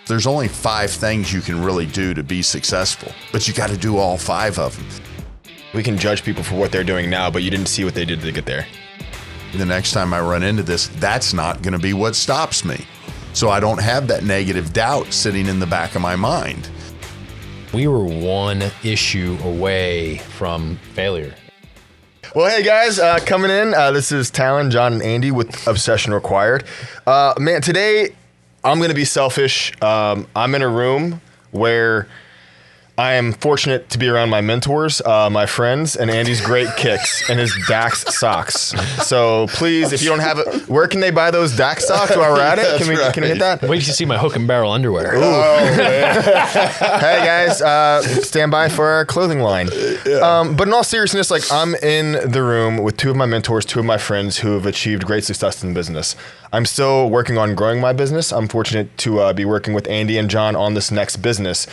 there's only 5 things you can really do to be successful, but you got to do all 5 of them. We can judge people for what they're doing now, but you didn't see what they did to get there. The next time I run into this, that's not going to be what stops me. So I don't have that negative doubt sitting in the back of my mind. We were one issue away from failure. Well, hey guys, coming in, this is Talon, John, and Andy with Obsession Required. Man, today I'm going to be selfish. I'm in a room where I am fortunate to be around my mentors, my friends, and Andy's great kicks and his Dax socks. So please, if you don't have it, where can they buy those Dax socks while we're at it? Can we hit that? Wait till you see my hook and barrel underwear. Ooh. Hey guys, stand by for our clothing line. But in all seriousness, like I'm in the room with 2 of my mentors, 2 of my friends who have achieved great success in business. I'm still working on growing my business. I'm fortunate to be working with Andy and John on this next business.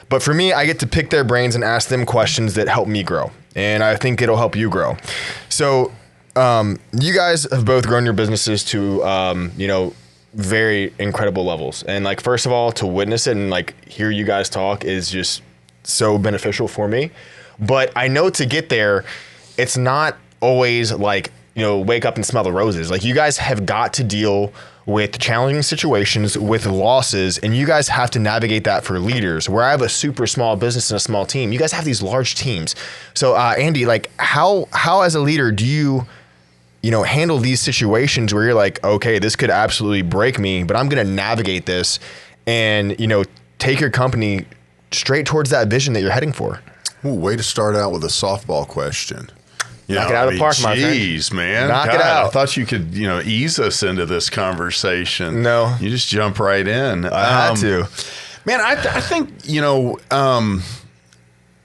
But for me, I get to pick their brains and ask them questions that help me grow. And I think it'll help you grow. So you guys have both grown your businesses to, very incredible levels. And like, first of all, to witness it and like hear you guys talk is just so beneficial for me. But I know to get there, it's not always like, wake up and smell the roses. Like you guys have got to deal with challenging situations, with losses, and you guys have to navigate that for leaders. Where I have a super small business and a small team, you guys have these large teams. So Andy, like how as a leader do you handle these situations where you're like, okay, this could absolutely break me, but I'm going to navigate this and, take your company straight towards that vision that you're heading for? Ooh, way to start out with a softball question. Knock it out of the park, my friend. Jeez, man. Knock it out. I thought you could, ease us into this conversation. No. You just jump right in. I had to. Man, I think,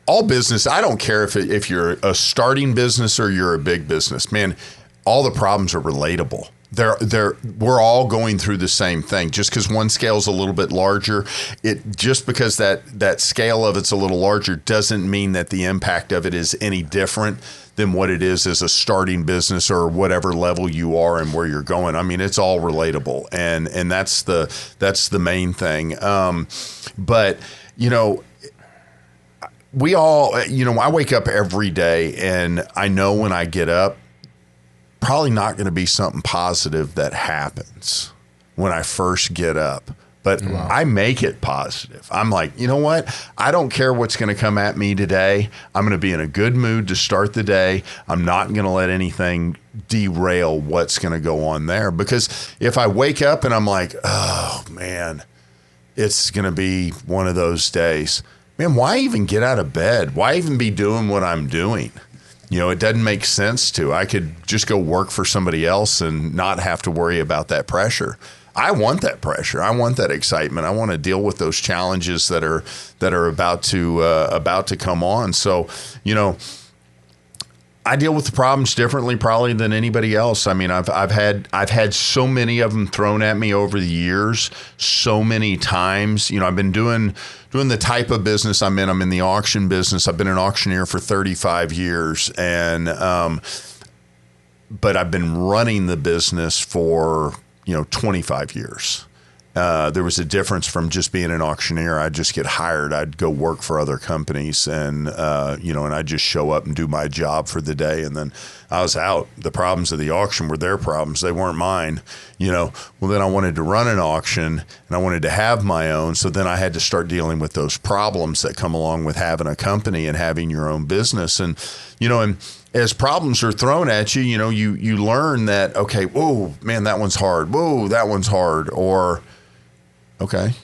all business, I don't care if you're a starting business or you're a big business, man, all the problems are relatable. We're all going through the same thing. Just because one scale is a little bit larger, just because that scale of it's a little larger doesn't mean that the impact of it is any different than what it is as a starting business or whatever level you are and where you're going. I mean, it's all relatable, and that's the main thing. But we all, I wake up every day, and I know when I get up, probably not going to be something positive that happens when I first get up. But wow. I make it positive. I'm like, you know what? I don't care what's going to come at me today. I'm going to be in a good mood to start the day. I'm not going to let anything derail what's going to go on there. Because if I wake up and I'm like, oh, man, it's going to be one of those days. Man, why even get out of bed? Why even be doing what I'm doing? It doesn't make sense to. I could just go work for somebody else and not have to worry about that pressure. I want that pressure. I want that excitement. I want to deal with those challenges that are about to come on. So, I deal with the problems differently probably than anybody else. I mean, I've had so many of them thrown at me over the years, so many times. I've been doing the type of business I'm in. I'm in the auction business. I've been an auctioneer for 35 years, and but I've been running the business for 25 years. There was a difference from just being an auctioneer. I'd just get hired. I'd go work for other companies, and and I'd just show up and do my job for the day, and then I was out. The problems of the auction were their problems. They weren't mine. Well, then I wanted to run an auction, and I wanted to have my own. So then I had to start dealing with those problems that come along with having a company and having your own business, and and as problems are thrown at you, you learn that, okay, whoa, man, that one's hard. Whoa, that one's hard. Or, okay,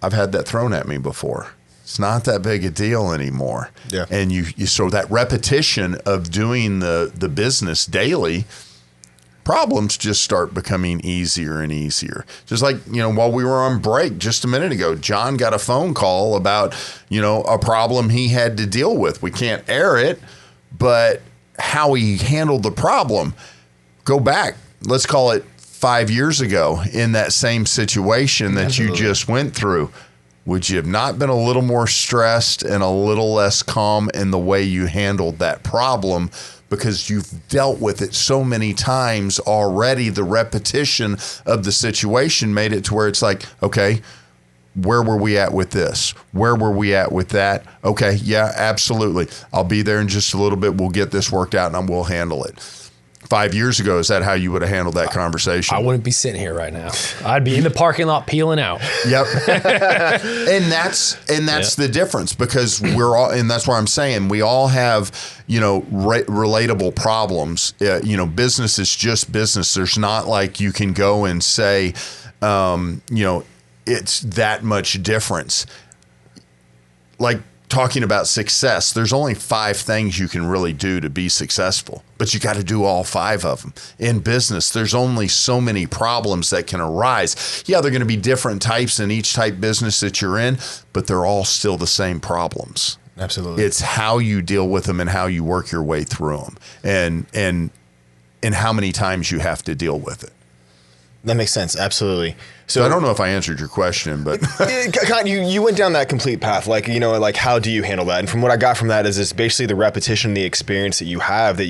I've had that thrown at me before. It's not that big a deal anymore. Yeah. And you so that repetition of doing the business daily, problems just start becoming easier and easier. Just like, while we were on break just a minute ago, John got a phone call about, a problem he had to deal with. We can't air it, but how he handled the problem, go back, let's call it 5 years ago, in that same situation that you just went through. Would you have not been a little more stressed and a little less calm in the way you handled that problem? Because you've dealt with it so many times already. The repetition of the situation made it to where it's like, okay, where were we at with this? Where were we at with that? Okay, yeah, absolutely. I'll be there in just a little bit. We'll get this worked out and we'll handle it. 5 years ago, is that how you would have handled that conversation? I wouldn't be sitting here right now. I'd be in the parking lot peeling out. Yep. and that's the difference, because we're all, and that's why I'm saying we all have, relatable problems. Business is just business. There's not like you can go and say, it's that much difference. Like talking about success, there's only 5 things you can really do to be successful, but you got to do all 5 of them. In business, there's only so many problems that can arise. Yeah, they're going to be different types in each type business that you're in, but they're all still the same problems. Absolutely. It's how you deal with them and how you work your way through them, and how many times you have to deal with it. That makes sense. Absolutely. So I don't know if I answered your question, but you went down that complete path. Like how do you handle that? And from what I got from that is it's basically the repetition, the experience that you have, that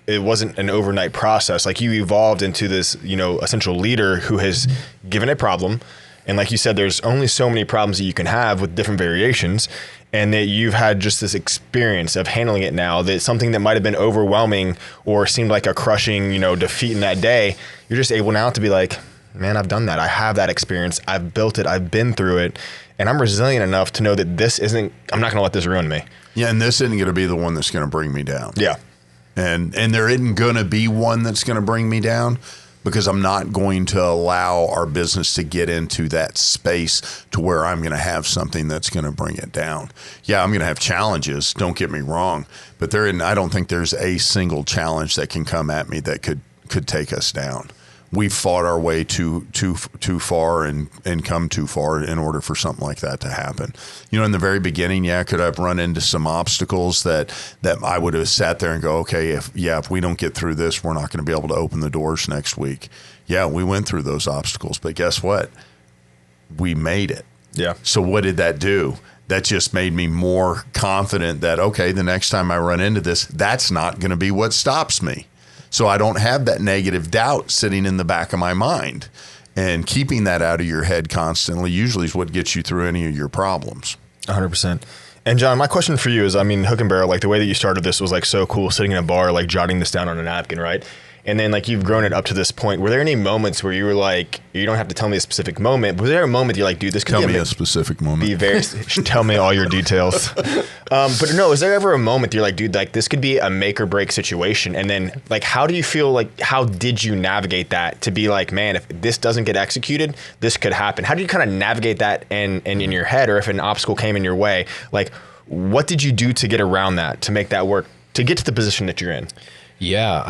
it wasn't an overnight process. Like you evolved into this, essential leader who has given a problem. And like you said, there's only so many problems that you can have with different variations. And that you've had just this experience of handling it now, that something that might have been overwhelming or seemed like a crushing, defeat in that day, you're just able now to be like, man, I've done that. I have that experience. I've built it. I've been through it. And I'm resilient enough to know that I'm not going to let this ruin me. Yeah, and this isn't going to be the one that's going to bring me down. Yeah. And there isn't going to be one that's going to bring me down, because I'm not going to allow our business to get into that space to where I'm going to have something that's going to bring it down. Yeah, I'm going to have challenges, don't get me wrong, but I don't think there's a single challenge that can come at me that could take us down. We've fought our way too far and come too far in order for something like that to happen. In the very beginning, could I've run into some obstacles that I would have sat there and go, okay, if we don't get through this, we're not going to be able to open the doors next week. Yeah, we went through those obstacles, but guess what? We made it. Yeah. So what did that do? That just made me more confident that, okay, the next time I run into this, that's not going to be what stops me. So I don't have that negative doubt sitting in the back of my mind, and keeping that out of your head constantly usually is what gets you through any of your problems. 100%. And John, my question for you is, hook and barrel, like the way that you started this was like so cool, sitting in a bar, like jotting this down on a napkin, right? And then like you've grown it up to this point. Were there any moments where you were like, you don't have to tell me a specific moment, but was there a moment you're like, dude, this could tell me a specific moment. Be very, tell me all your details. But no, is there ever a moment you're like, dude, like this could be a make or break situation? And then like, how do you feel like, how did you navigate that to be like, man, if this doesn't get executed, this could happen? How do you kind of navigate that and in your head, or if an obstacle came in your way, like what did you do to get around that, to make that work, to get to the position that you're in? Yeah,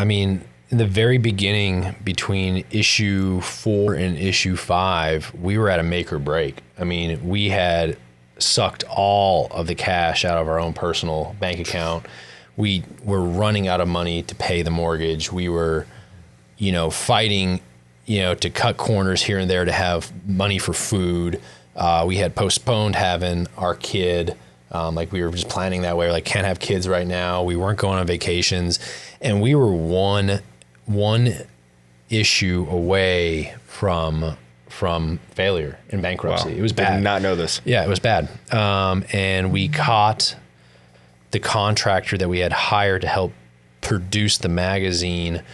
in the very beginning, between issue 4 and issue 5, we were at a make or break. We had sucked all of the cash out of our own personal bank account. We were running out of money to pay the mortgage. We were, fighting, to cut corners here and there to have money for food. We had postponed having our kid. We were just planning that way. We're like, can't have kids right now. We weren't going on vacations. And we were one issue away from failure and bankruptcy. Wow. It was bad. Did not know this. Yeah, it was bad. And we caught the contractor that we had hired to help produce the magazine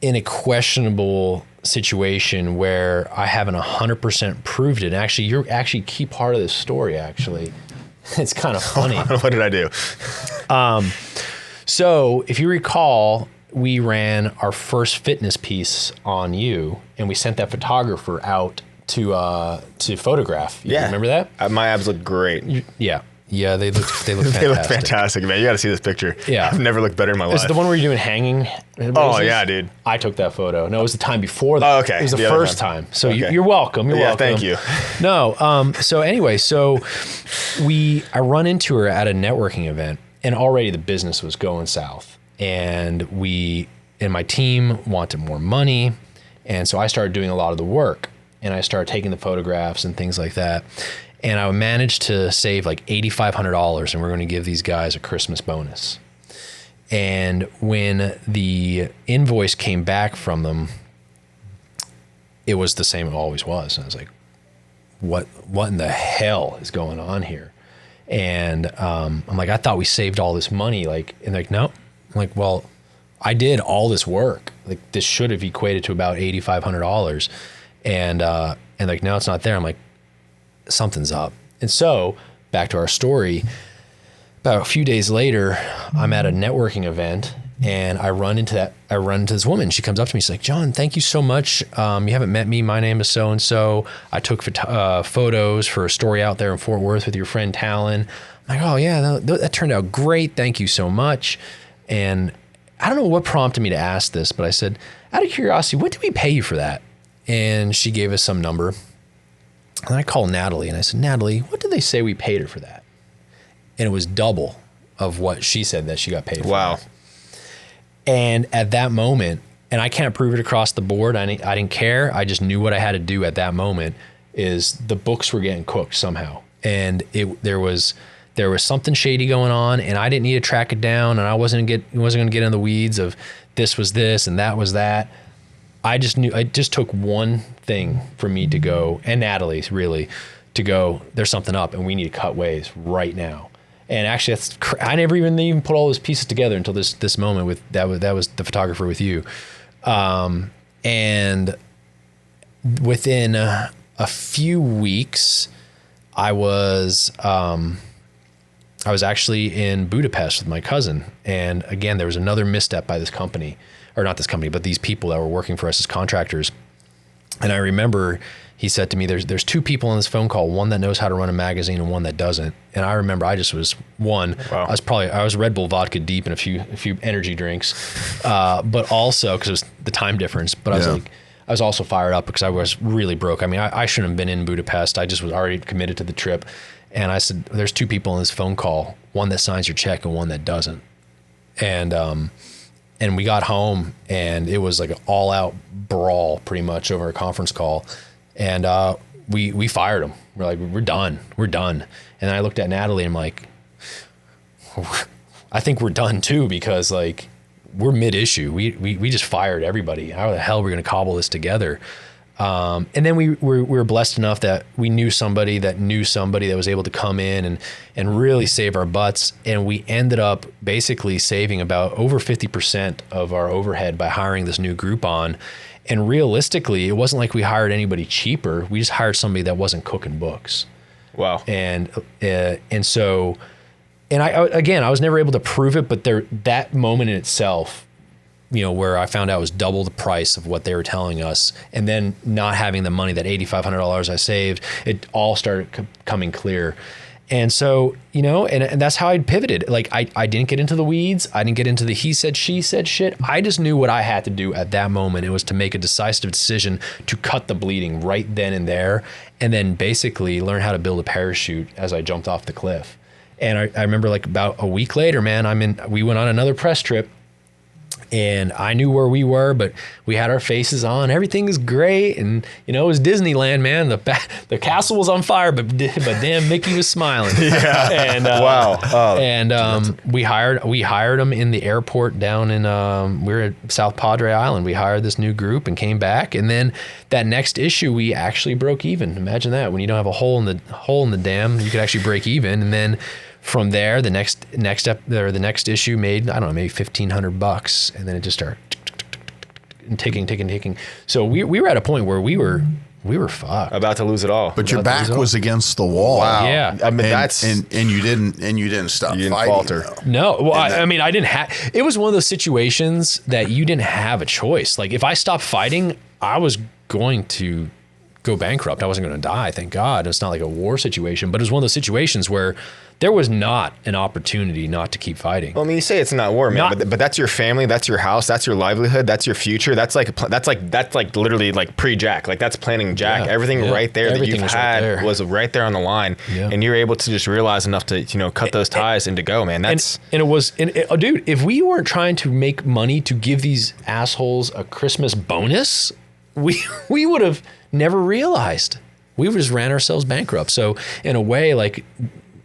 in a questionable situation where I haven't 100% proved it. And actually, you're actually a key part of this story, actually. It's kind of funny. What did I do? So if you recall, we ran our first fitness piece on you, and we sent that photographer out to photograph. You remember that? My abs look great. Yeah, they look fantastic. They look fantastic, man. You got to see this picture. Yeah, I've never looked better in my life. Is it the one where you're doing hanging? Oh yeah, dude. I took that photo. No, it was the time before that. Oh, okay. It was the first time. So okay. You're welcome. You're welcome. Thank you. No. So anyway, I run into her at a networking event, and already the business was going south. And my team wanted more money. And so I started doing a lot of the work, and I started taking the photographs and things like that. And I managed to save like $8,500, and we're going to give these guys a Christmas bonus. And when the invoice came back from them, it was the same it always was. And I was like, what in the hell is going on here? And I'm like, I thought we saved all this money. Like, and like, no. I'm like, well, I did all this work. Like, this should have equated to about $8,500. And like, no, it's not there. I'm like, something's up. And so back to our story, about a few days later, I'm at a networking event and I run into this woman. She comes up to me. She's like, John, thank you so much. You haven't met me. My name is so-and-so. I took photos for a story out there in Fort Worth with your friend Talon. I'm like, oh yeah, that turned out great. Thank you so much. And I don't know what prompted me to ask this, but I said, out of curiosity, what did we pay you for that? And she gave us some number. And I called Natalie and I said, Natalie, what did they say we paid her for that? And it was double of what she said that she got paid for. Wow. And at that moment, and I can't prove it across the board. I didn't care. I just knew what I had to do at that moment is the books were getting cooked somehow. And there was something shady going on and I didn't need to track it down and I wasn't going to get in the weeds of this was this and that was that. I just knew, it just took one thing for me to go, and Natalie's really, to go, there's something up and we need to cut ways right now. And actually I never even put all those pieces together until this moment with, that was the photographer with you. And within a few weeks, I was actually in Budapest with my cousin. And again, there was another misstep by this company, or not this company, but these people that were working for us as contractors. And I remember he said to me, there's two people on this phone call, one that knows how to run a magazine and one that doesn't. And I remember I just was one. Wow. I was Red Bull vodka deep in a few energy drinks, but also because it was the time difference. But I was also fired up because I was really broke. I mean, I shouldn't have been in Budapest. I just was already committed to the trip. And I said, there's two people on this phone call, one that signs your check and one that doesn't. And we got home and it was like an all out brawl pretty much over a conference call. And we fired him. We're like, we're done. And I looked at Natalie and I'm like, I think we're done too, because like we're mid-issue. We just fired everybody. How the hell are we going to cobble this together? And then we were blessed enough that we knew somebody that was able to come in and really save our butts. And we ended up basically saving about over 50% of our overhead by hiring this new group on. And realistically, it wasn't like we hired anybody cheaper. We just hired somebody that wasn't cooking books. Wow. And so I was never able to prove it, but that moment in itself, you know, where I found out it was double the price of what they were telling us, and then not having the money, that $8,500 I saved, it all started coming clear. And so, you know, and that's how I pivoted. Like I didn't get into the weeds. I didn't get into the he said, she said shit. I just knew what I had to do at that moment. It was to make a decisive decision to cut the bleeding right then and there, and then basically learn how to build a parachute as I jumped off the cliff. And I remember like about a week later, man, we went on another press trip. And I knew where we were, but we had our faces on. Everything is great, and you know it was Disneyland, man. The castle was on fire, but damn, Mickey was smiling. Yeah. And wow. And we hired them in the airport down in we were at South Padre Island. We hired this new group and came back, and then that next issue we actually broke even. Imagine that, when you don't have a hole in the dam, you could actually break even, and then. From there, the next issue made, I don't know, maybe $1,500, and then it just started ticking. So we were at a point where we were fucked, about to lose it all. But your back was against the wall. Wow. Yeah, I mean and you didn't stop. You didn't fighting, falter. though. No, well, I mean, I didn't have. It was one of those situations that you didn't have a choice. Like if I stopped fighting, I was going to go bankrupt. I wasn't going to die, thank God. It's not like a war situation, but it was one of those situations where there was not an opportunity not to keep fighting. Well, I mean, you say it's not war, man, but that's your family, that's your house, that's your livelihood, that's your future. That's like literally like pre-Jack. Like that's planning Jack. Everything right there that you've had was right there on the line, and you're able to just realize enough to cut those ties and to go, man. That's dude. If we weren't trying to make money to give these assholes a Christmas bonus, we would have never realized. We just ran ourselves bankrupt. So in a way, like.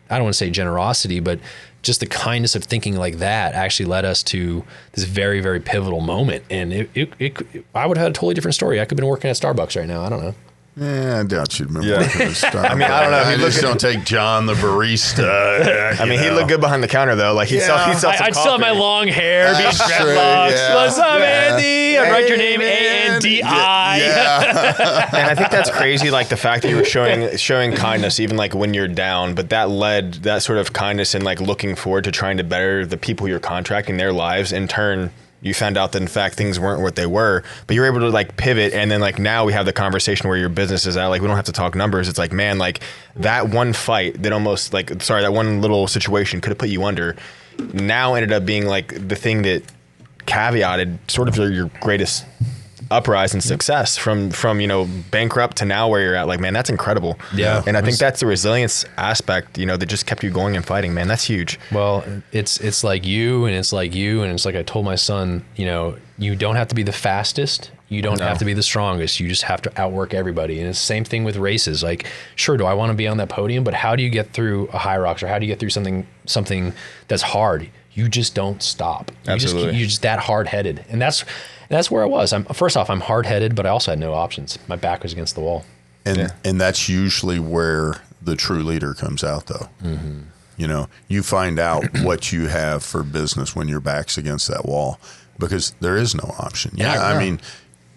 I don't want to say generosity, but just the kindness of thinking like that actually led us to this very, very pivotal moment. And I would have had a totally different story. I could have been working at Starbucks right now. I don't know. I doubt you'd remember. Yeah. I mean, I don't know. I just don't take John the barista. I mean, he looked good behind the counter though. Like he Yeah. saw I'd still have my long hair, be That's true, dreadlocks. yeah. What's up, Yeah. Andy? I'd write your Hey, name man. A-N-D-I. Yeah. And I think that's crazy, like the fact that you were showing kindness even like when you're down, but that sort of kindness and like looking forward to trying to better the people you're contracting, their lives. In turn, you found out that in fact things weren't what they were, but you're able to like pivot. And then like now we have the conversation where your business is at, like we don't have to talk numbers. It's like, man, like that one fight that almost that one little situation could have put you under now ended up being like the thing that caveated sort of your greatest uprise and success from bankrupt to now where you're at. Like, man, that's incredible. Yeah. And I think that's the resilience aspect, that just kept you going and fighting, man. That's huge. Well, it's like you, and it's like you, and it's like I told my son, you don't have to be the fastest. You don't have to be the strongest. You just have to outwork everybody. And it's the same thing with races. Like, sure, do I want to be on that podium? But how do you get through a high rocks, or how do you get through something that's hard? You just don't stop. Absolutely. You're just that hard-headed. And that's where I was. First off, I'm hard-headed, but I also had no options. My back was against the wall. And that's usually where the true leader comes out, though. Mm-hmm. You find out what you have for business when your back's against that wall, because there is no option.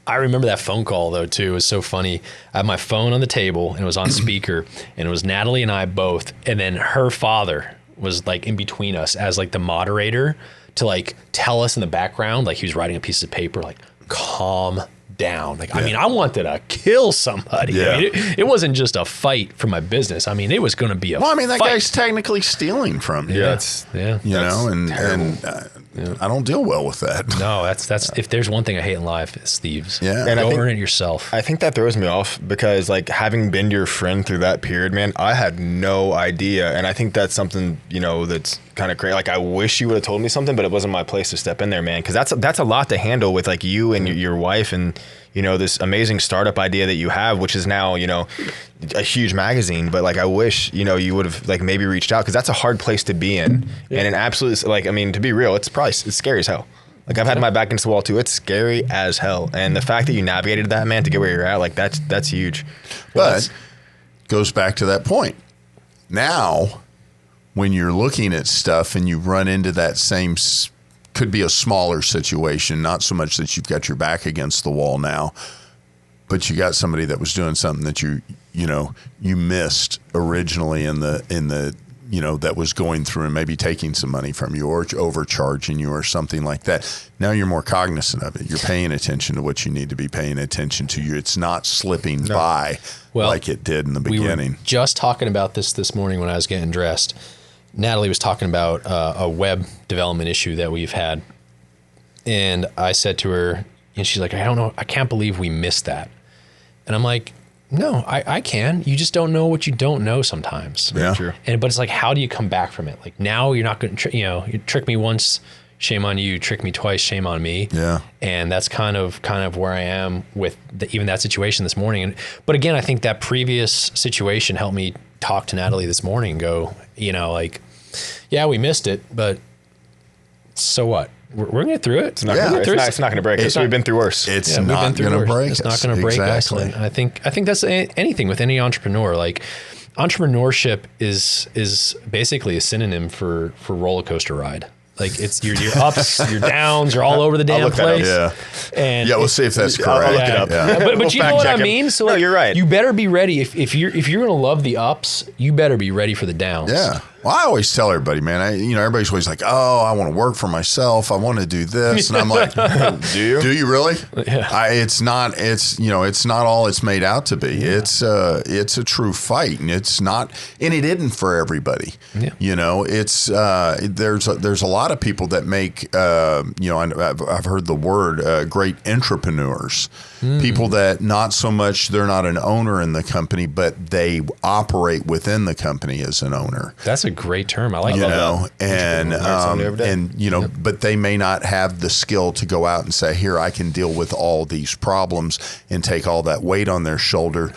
I remember that phone call, though, too. It was so funny. I had my phone on the table, and it was on speaker, and it was Natalie and I both, and then her father was like in between us as like the moderator to like tell us in the background, like he was writing a piece of paper, like, calm down. Like, I mean, I wanted to kill somebody. Yeah. I mean, it wasn't just a fight for my business. I mean, it was going to be a that fight. guy's technically stealing from you. I don't deal well with that. No, that's if there's one thing I hate in life, it's thieves. Yeah. And Go I think- earn it yourself. I think that throws me off because like having been your friend through that period, man, I had no idea. And I think that's something, that's kind of crazy. Like I wish you would have told me something, but it wasn't my place to step in there, man. Cause that's a lot to handle with like you and your wife and, this amazing startup idea that you have, which is now, a huge magazine. But like, I wish, you would have like maybe reached out, cause that's a hard place to be in. Yeah. And an absolute, like, I mean, to be real, it's scary as hell. Like I've had my back against the wall too. It's scary as hell. And the fact that you navigated that, man, to get where you're at, like that's huge. But goes back to that point. Now, when you're looking at stuff and you run into that same, could be a smaller situation, not so much that you've got your back against the wall now, but you got somebody that was doing something that you missed originally in the that was going through and maybe taking some money from you or overcharging you or something like that. Now you're more cognizant of it. You're paying attention to what you need to be paying attention to. It's not slipping by like it did in the beginning. We were just talking about this morning when I was getting dressed. Natalie was talking about a web development issue that we've had. And I said to her, and she's like, I don't know, I can't believe we missed that. And I'm like, no, I can. You just don't know what you don't know sometimes. Yeah. True. But it's like, how do you come back from it? Like now you're not going to, you trick me once, shame on you. Trick me twice, shame on me. Yeah. And that's kind of where I am with even that situation this morning. But again, I think that previous situation helped me talk to Natalie this morning and go, like, yeah, we missed it, but so what? We're going to get through it. It's not going to break us. We've been through worse. It's not going to break us. It's not going to break us. Exactly. And I think that's anything with any entrepreneur. Like entrepreneurship is basically a synonym for roller coaster ride. Like it's your ups, your downs, you're all over the damn place. Yeah. And we'll see if that's correct. I'll look it up. Yeah. But We'll you know what I fact check mean? him. So No, like, you're right. You better be ready. If you're going to love the ups, you better be ready for the downs. Yeah. Well, I always tell everybody, man, everybody's always like, oh, I want to work for myself. I want to do this. And I'm like, do you really? Yeah. It's not all it's made out to be. Yeah. It's a true fight, and it's not, and it isn't for everybody. Yeah. It's, there's a lot of people that make, I've heard the word, great entrepreneurs, people that not so much, they're not an owner in the company, but they operate within the company as an owner. That's a great term. I like that. But they may not have the skill to go out and say, here, I can deal with all these problems and take all that weight on their shoulder.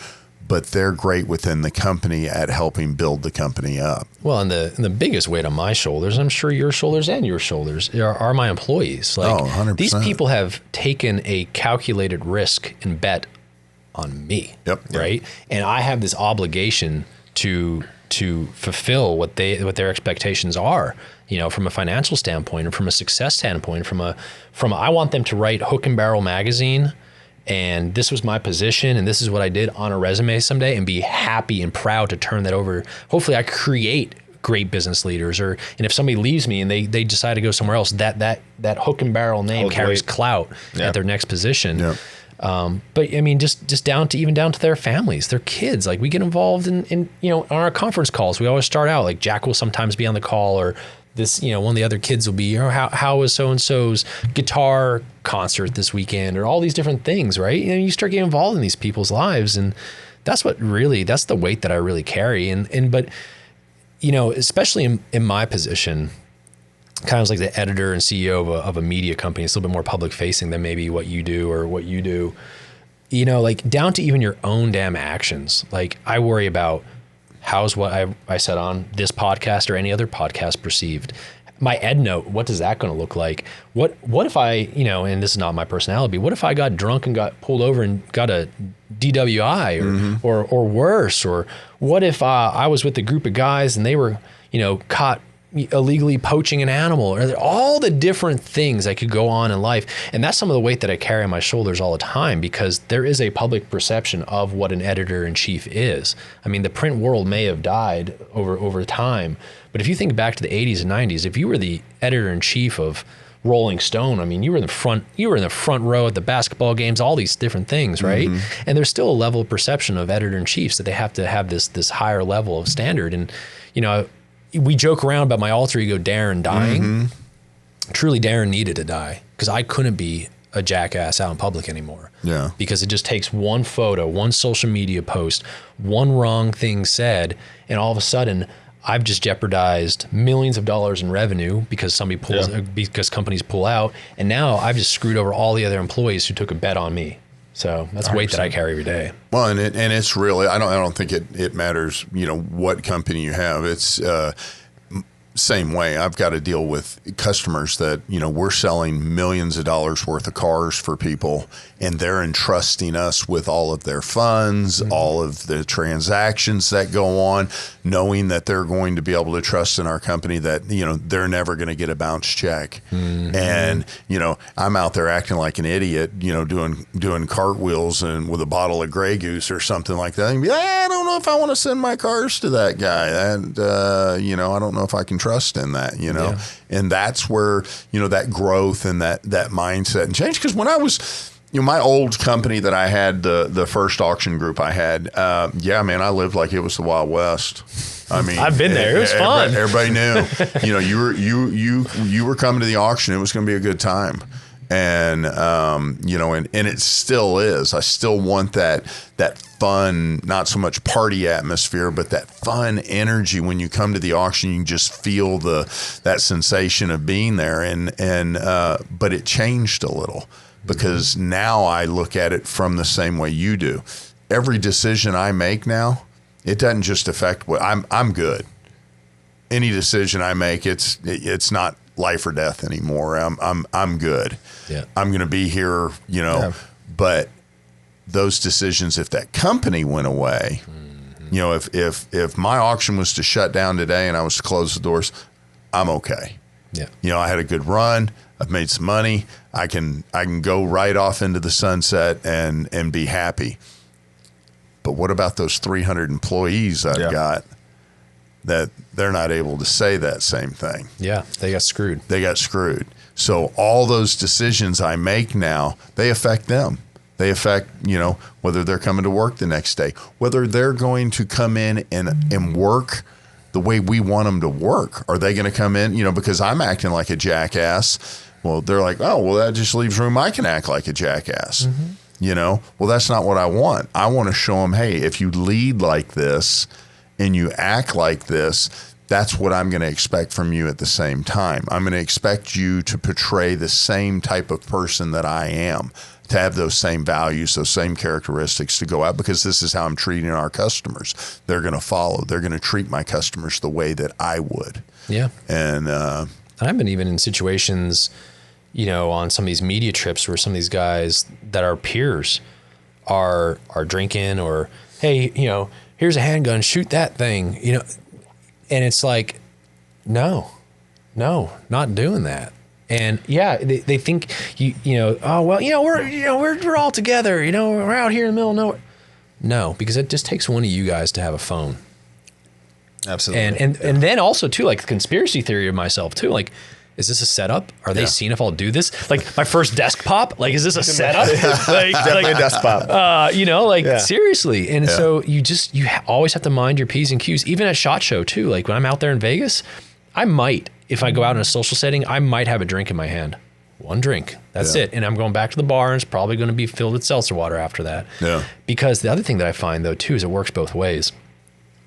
But they're great within the company at helping build the company up. Well, and the biggest weight on my shoulders, I'm sure your shoulders and your shoulders, are my employees. Like 100%. These people have taken a calculated risk and bet on me. Yep. Right. And I have this obligation to fulfill what their expectations are, from a financial standpoint and from a success standpoint, from I want them to write Hook and Barrel magazine, and this was my position and this is what I did on a resume someday, and be happy and proud to turn that over. Hopefully I create great business leaders, and if somebody leaves me and they decide to go somewhere else, that Hook and Barrel name carries clout at their next position. Yeah. But I mean, just down to their families, their kids. Like, we get involved in on our conference calls. We always start out like, Jack will sometimes be on the call, or this, one of the other kids will be, how was so-and-so's guitar concert this weekend, or all these different things, right? You start getting involved in these people's lives, and that's the weight that I really carry. But especially in my position, kind of like the editor and CEO of a media company, it's a little bit more public facing than maybe what you do or what you do, like down to even your own damn actions. Like, I worry about how's what I said on this podcast or any other podcast perceived. My ed note, what is that going to look like? What if I, and this is not my personality, what if I got drunk and got pulled over and got a DWI or worse? Or what if I was with a group of guys and they were, caught illegally poaching an animal, or all the different things that could go on in life. And that's some of the weight that I carry on my shoulders all the time, because there is a public perception of what an editor-in-chief is. I mean, the print world may have died over time, but if you think back to the 80s and 90s, if you were the editor-in-chief of Rolling Stone, I mean, you were in the front row at the basketball games, all these different things, right? And there's still a level of perception of editor-in-chiefs that they have to have this higher level of standard. And we joke around about my alter ego Darren dying. Truly, Darren needed to die, because I couldn't be a jackass out in public anymore. Yeah. Because it just takes one photo, one social media post, one wrong thing said, and all of a sudden I've just jeopardized millions of dollars in revenue because because companies pull out, and now I've just screwed over all the other employees who took a bet on me. So that's 100%. Weight that I carry every day. Well, and it's really, I don't think it matters, what company you have. It's same way. I've got to deal with customers that, we're selling millions of dollars worth of cars for people, and they're entrusting us with all of their funds, all of the transactions that go on, knowing that they're going to be able to trust in our company, that, they're never going to get a bounce check. And, I'm out there acting like an idiot, doing cartwheels and with a bottle of Grey Goose or something like that. And be like, I don't know if I want to send my cars to that guy. And, I don't know if I can trust in that, and that's where, that growth and that mindset and change. Because when I was, my old company that I had, the first auction group I had, man, I lived like it was the Wild West. I mean, I've been there. It was fun. Everybody knew, you were coming to the auction. It was going to be a good time. And, and it still is. I still want that fun, not so much party atmosphere, but that fun energy. When you come to the auction, you can just feel that sensation of being there. But it changed a little, because now I look at it from the same way you do. Every decision I make now, it doesn't just affect what I'm good. Any decision I make, it's not life or death anymore. I'm good. Yeah. I'm going to be here, but those decisions, if that company went away, if my auction was to shut down today and I was to close the doors, I'm okay. Yeah. I had a good run. I've made some money. I can go right off into the sunset and be happy. But what about those 300 employees I've got that they're not able to say that same thing? Yeah, they got screwed. So all those decisions I make now, they affect them. They affect, whether they're coming to work the next day, whether they're going to come in and work the way we want them to work. Are they going to come in, because I'm acting like a jackass? Well, they're like, oh, well, that just leaves room. I can act like a jackass. Well, that's not what I want. I want to show them, hey, if you lead like this and you act like this, that's what I'm going to expect from you at the same time. I'm going to expect you to portray the same type of person that I am, to have those same values, those same characteristics, to go out, because this is how I'm treating our customers. They're going to follow. They're going to treat my customers the way that I would. Yeah. And I've been even in situations, on some of these media trips where some of these guys that are peers are drinking, or, hey, here's a handgun, shoot that thing, and it's like, no, not doing that. And yeah, they think oh well, we're all together, we're out here in the middle of nowhere. No, because it just takes one of you guys to have a phone. Absolutely. And then also too, like, the conspiracy theory of myself too, like, is this a setup? Are they seeing if I'll do this? Like, my first desk pop, like, is this a setup? Definitely a desk pop. Seriously. And so you always have to mind your P's and Q's, even at SHOT Show too. Like, when I'm out there in Vegas, I might, if I go out in a social setting, I might have a drink in my hand. One drink. That's it. And I'm going back to the bar, and it's probably going to be filled with seltzer water after that. Yeah. Because the other thing that I find though too is it works both ways.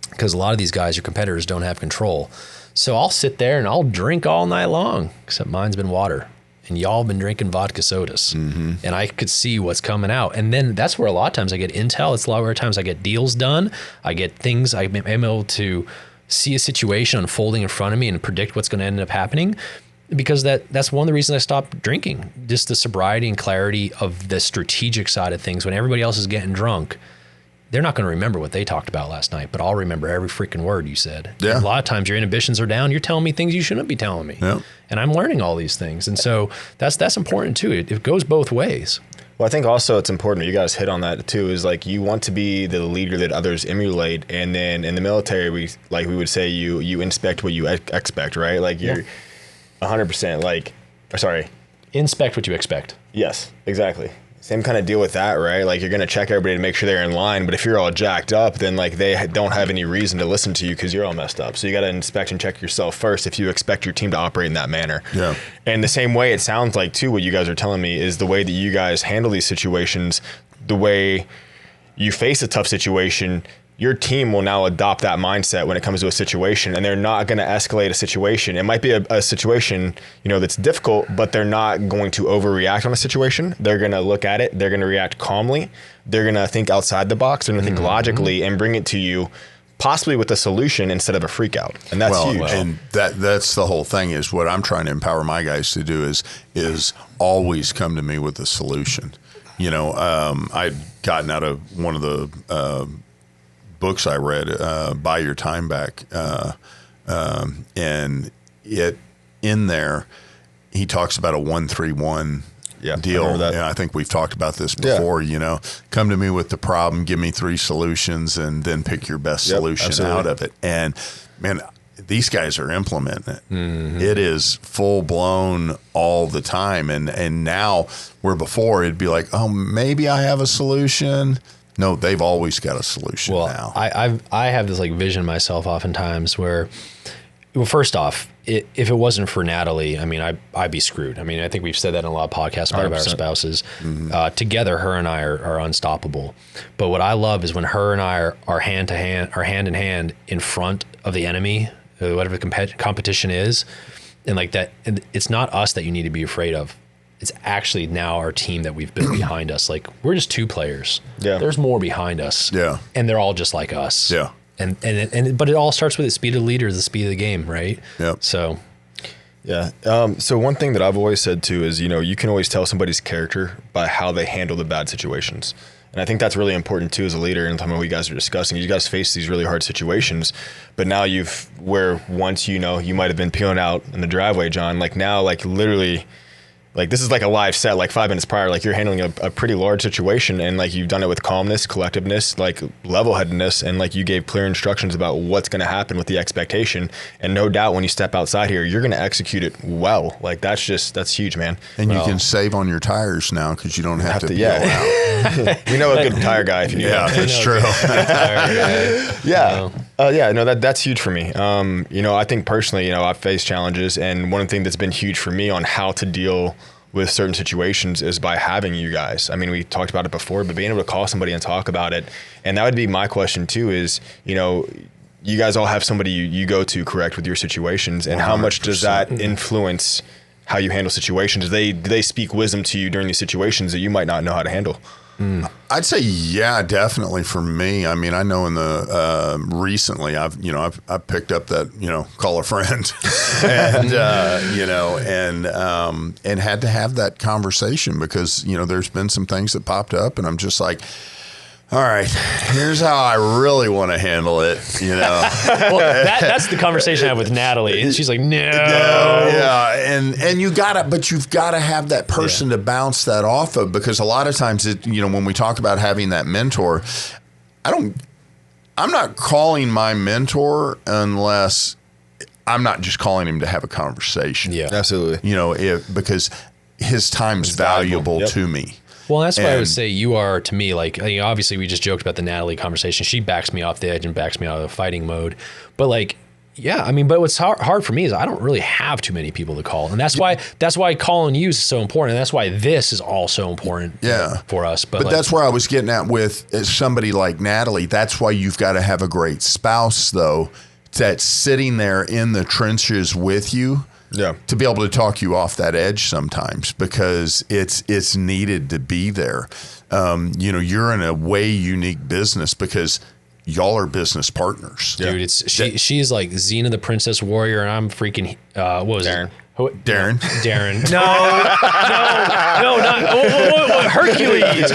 Because a lot of these guys, your competitors, don't have control. So I'll sit there and I'll drink all night long, except mine's been water. And y'all have been drinking vodka sodas. Mm-hmm. And I could see what's coming out. And then that's where a lot of times I get intel. It's a lot of times I get deals done. I get things. I'm able to see a situation unfolding in front of me and predict what's going to end up happening. Because that's one of the reasons I stopped drinking. Just the sobriety and clarity of the strategic side of things. When everybody else is getting drunk, they're not going to remember what they talked about last night, but I'll remember every freaking word you said. Yeah. And a lot of times your inhibitions are down. You're telling me things you shouldn't be telling me. Yeah. And I'm learning all these things. And so that's important too. It goes both ways. Well, I think also it's important, you guys hit on that too, is like you want to be the leader that others emulate. And then in the military, we would say you inspect what you expect, right? Like you're 100% inspect what you expect. Yes, exactly. Same kind of deal with that, right? Like, you're going to check everybody to make sure they're in line, but if you're all jacked up, then like they don't have any reason to listen to you because you're all messed up. So you got to inspect and check yourself first if you expect your team to operate in that manner. Yeah. And the same way it sounds like too, what you guys are telling me is the way that you guys handle these situations, the way you face a tough situation, your team will now adopt that mindset when it comes to a situation, and they're not going to escalate a situation. It might be a situation, that's difficult, but they're not going to overreact on a situation. They're going to look at it. They're going to react calmly. They're going to think outside the box. They're going to think logically and bring it to you, possibly with a solution instead of a freak out. And that's huge. And that's the whole thing, is what I'm trying to empower my guys to do is always come to me with a solution. I'd gotten out of one of the books I read, Buy Your Time Back, and in there he talks about a 1-3-1 deal. And I think we've talked about this before. Come to me with the problem, give me 3 solutions, and then pick your best solution out of it. And man, these guys are implementing it. Mm-hmm. It is full blown all the time. And now, where before it'd be like, oh, maybe I have a solution. No, they've always got a solution now. I have this like vision myself oftentimes where, well, first off, if it wasn't for Natalie, I mean, I'd be screwed. I mean, I think we've said that in a lot of podcasts about our spouses. Mm-hmm. Together, her and I are unstoppable. But what I love is when her and I are hand in hand in front of the enemy, whatever the competition is, and like that. And it's not us that you need to be afraid of. It's actually now our team that we've built behind us. Like, we're just 2 players. Yeah. There's more behind us. Yeah. And they're all just like us. Yeah. But it all starts with the speed of the leader, the speed of the game, right? Yeah. So. Yeah. So one thing that I've always said too is, you can always tell somebody's character by how they handle the bad situations. And I think that's really important too as a leader. And what you guys are discussing, you guys face these really hard situations, but now where once, you might have been peeling out in the driveway, John, like now, like literally, like this is like a live set, like 5 minutes prior, like you're handling a pretty large situation, and like you've done it with calmness, collectiveness, like level-headedness, and like you gave clear instructions about what's going to happen with the expectation. And no doubt when you step outside here, you're going to execute it well. Like that's huge, man. And you can save on your tires now because you don't have to peel out. We know a good tire guy if you need it. That's true. That's huge for me. I think personally, I've faced challenges, and one thing that's been huge for me on how to deal with certain situations is by having you guys. I mean, we talked about it before, but being able to call somebody and talk about it. And that would be my question too is, you guys all have somebody you go to, correct, with your situations, and 100%. How much does that influence how you handle situations? Do they speak wisdom to you during these situations that you might not know how to handle? I'd say, yeah, definitely for me. I mean, I know in the recently, I've picked up that, call a friend, and and had to have that conversation because there's been some things that popped up, and I'm just like, all right, here's how I really want to handle it, Well, that's the conversation I have with Natalie. And she's like, no. Yeah, and you've got to have that person to bounce that off of, because a lot of times, when we talk about having that mentor, I'm not calling my mentor unless I'm not just calling him to have a conversation. Yeah, absolutely. Because his time's valuable to me. Well, that's why I would say you are to me. Like, obviously, we just joked about the Natalie conversation. She backs me off the edge and backs me out of fighting mode. But but what's hard for me is I don't really have too many people to call, and that's why calling you is so important, and that's why this is all so important. For us. But that's where I was getting at with somebody like Natalie. That's why you've got to have a great spouse, though, that's sitting there in the trenches with you. Yeah. To be able to talk you off that edge sometimes, because it's needed to be there. You're in a way unique business because y'all are business partners. Dude, she's like Xena the Princess Warrior, and I'm freaking what was Darren. it? Darren. No, not Hercules.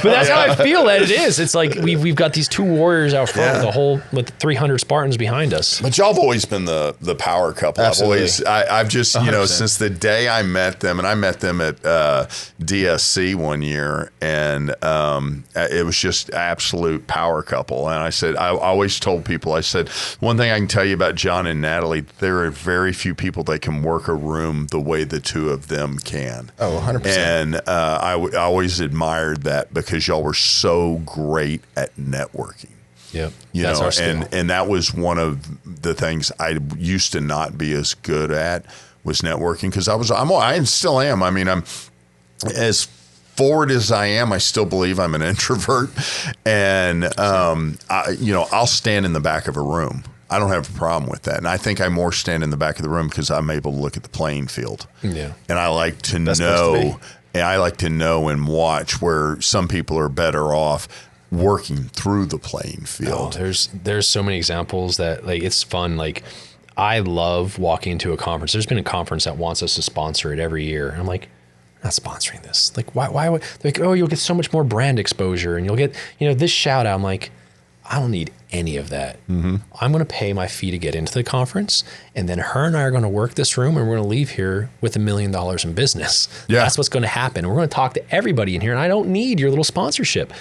But that's how I feel that it is. It's like we've got these two warriors out front with 300 Spartans behind us. But y'all have always been the power couple. Absolutely. I've just 100%. Since the day I met them, and I met them at DSC one year, and it was just absolute power couple. And I said, I always told people, I said, one thing I can tell you about John and Natalie, there are very few people that can work a room the way the two of them can. Oh, 100%. And I always admired that, because y'all were so great at networking. Yep. That's our skill. And that was one of the things I used to not be as good at, was networking, because I still am. I mean, I'm as forward as I am, I still believe I'm an introvert, and I'll stand in the back of a room. I don't have a problem with that. And I think I more stand in the back of the room because I'm able to look at the playing field. Yeah. And I like to know, and I like to know and watch where some people are better off working through the playing field. Oh, there's so many examples that, like, it's fun. Like, I love walking into a conference. There's been a conference that wants us to sponsor it every year. I'm like, I'm not sponsoring this. Like, why would, like, oh, you'll get so much more brand exposure and you'll get, this shout out. I'm like, I don't need any of that. Mm-hmm. I'm going to pay my fee to get into the conference, and then her and I are going to work this room, and we're going to leave here with $1 million in business. Yeah. That's what's going to happen. We're going to talk to everybody in here, and I don't need your little sponsorship.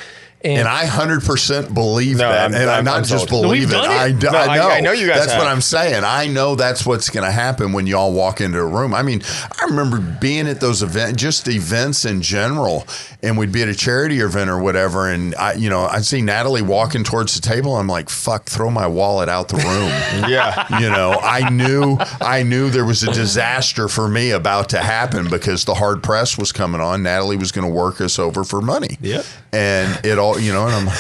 And I 100% believe that. And I'm not just believe it. I know. I know you guys That's what I'm saying. I know that's what's going to happen when y'all walk into a room. I mean, I remember being at those events, just events in general, and we'd be at a charity event or whatever, and I'd see Natalie walking towards the table. I'm like, fuck, throw my wallet out the room. Yeah. I knew there was a disaster for me about to happen, because the hard press was coming on. Natalie was going to work us over for money. Yep. And it all, and I'm like,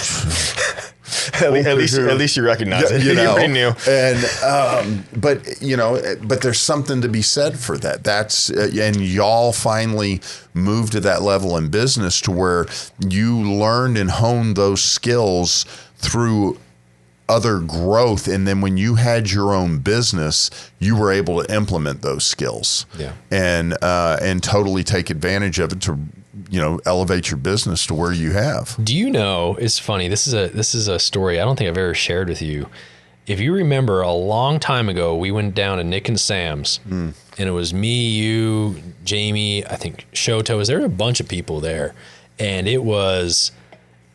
at least you recognize it. You already knew. And but there's something to be said for that. That's and y'all finally moved to that level in business to where you learned and honed those skills through other growth, and then when you had your own business, you were able to implement those skills. Yeah. And totally take advantage of it to elevate your business to where you have. Do you know, it's funny, this is a story I don't think I've ever shared with you. If you remember, a long time ago, we went down to Nick and Sam's, and it was me, you, Jamie, I think Shoto. There were a bunch of people there, and it was